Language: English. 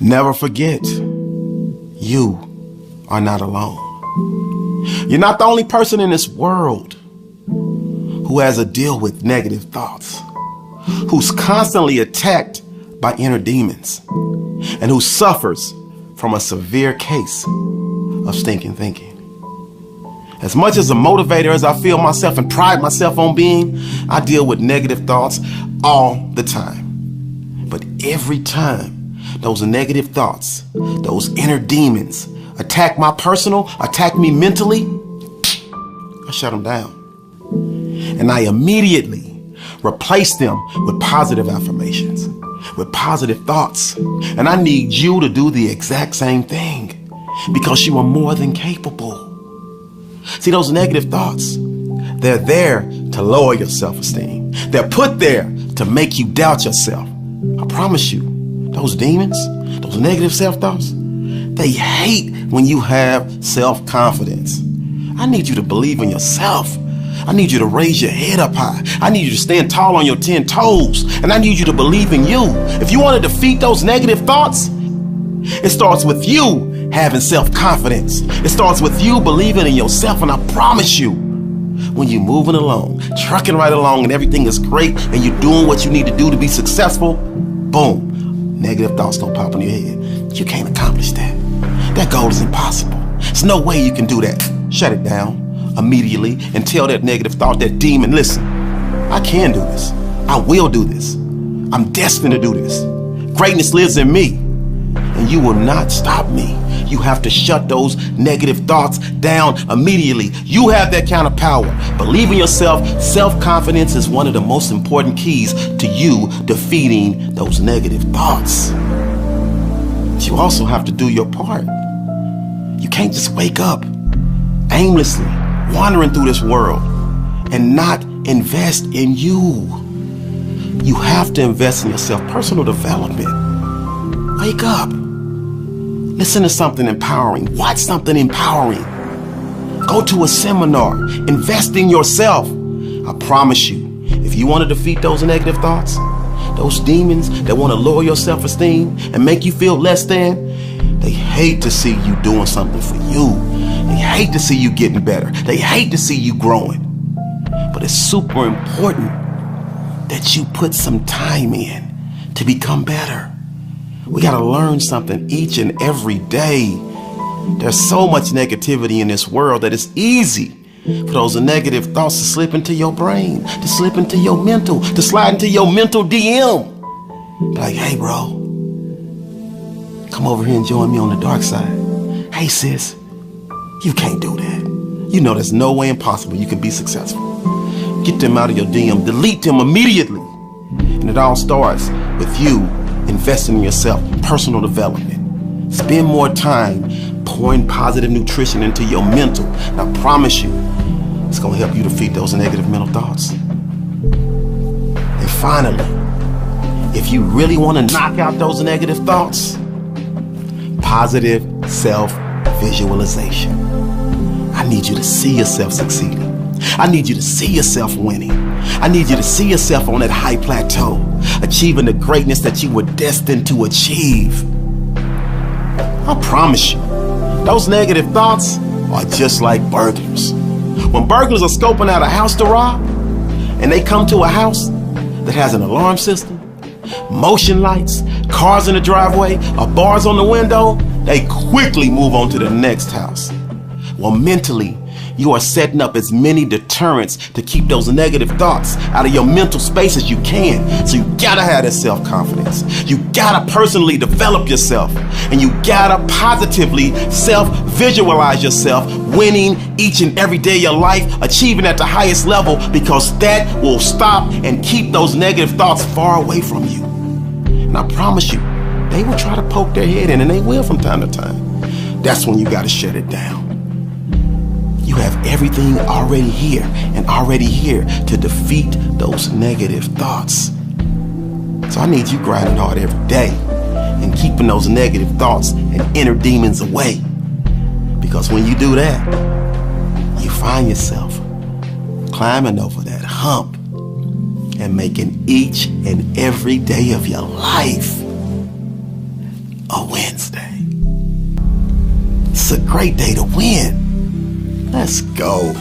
Never forget, you are not alone. You're not the only person in this world who has to deal with negative thoughts, who's constantly attacked by inner demons, and who suffers from a severe case of stinking thinking. As much as a motivator as I feel myself and pride myself on being, I deal with negative thoughts all the time. But every time those negative thoughts, those inner demons attack me mentally, I shut them down. And I immediately replace them with positive affirmations, with positive thoughts. And I need you to do the exact same thing, because you are more than capable. See, those negative thoughts, they're there to lower your self-esteem. They're put there to make you doubt yourself. I promise you, those demons, those negative self-thoughts, they hate when you have self-confidence. I need you to believe in yourself. I need you to raise your head up high. I need you to stand tall on your 10 toes. And I need you to believe in you. If you want to defeat those negative thoughts, it starts with you having self-confidence. It starts with you believing in yourself. And I promise you, when you're moving along, trucking right along, and everything is great, and you're doing what you need to do to be successful, boom, negative thoughts don't pop in your head. You can't accomplish that. That goal is impossible. There's no way you can do that. Shut it down immediately and tell that negative thought, that demon, listen, I can do this. I will do this. I'm destined to do this. Greatness lives in me, and you will not stop me. You have to shut those negative thoughts down immediately. You have that kind of power. Believe in yourself. Self-confidence is one of the most important keys to you defeating those negative thoughts. But you also have to do your part. You can't just wake up aimlessly wandering through this world and not invest in you. You have to invest in yourself. Personal development. Wake up. Listen to something empowering. Watch something empowering. Go to a seminar. Invest in yourself. I promise you, if you want to defeat those negative thoughts, those demons that want to lower your self-esteem and make you feel less than, they hate to see you doing something for you. They hate to see you getting better. They hate to see you growing. But it's super important that you put some time in to become better. We got to learn something each and every day. There's so much negativity in this world that it's easy for those negative thoughts to slip into your brain, to slip into your mental, to slide into your mental DM. Like, hey, bro, come over here and join me on the dark side. Hey, sis, you can't do that. You know there's no way impossible you can be successful. Get them out of your DM, delete them immediately. And it all starts with you investing in yourself, personal development. Spend more time pouring positive nutrition into your mental. And I promise you, it's going to help you defeat those negative mental thoughts. And finally, if you really want to knock out those negative thoughts, positive self-visualization. I need you to see yourself succeeding. I need you to see yourself winning. I need you to see yourself on that high plateau, achieving the greatness that you were destined to achieve. I promise you, those negative thoughts are just like burglars. When burglars are scoping out a house to rob, and they come to a house that has an alarm system, motion lights, cars in the driveway, or bars on the window, they quickly move on to the next house. Well, mentally, you are setting up as many deterrents to keep those negative thoughts out of your mental space as you can. So you gotta have that self-confidence. You gotta personally develop yourself. And you gotta positively self-visualize yourself winning each and every day of your life, achieving at the highest level, because that will stop and keep those negative thoughts far away from you. And I promise you, they will try to poke their head in, and they will from time to time. That's when you gotta shut it down. You have everything already here and already here to defeat those negative thoughts. So I need you grinding hard every day and keeping those negative thoughts and inner demons away. Because when you do that, you find yourself climbing over that hump and making each and every day of your life a Wednesday. It's a great day to win. Let's go.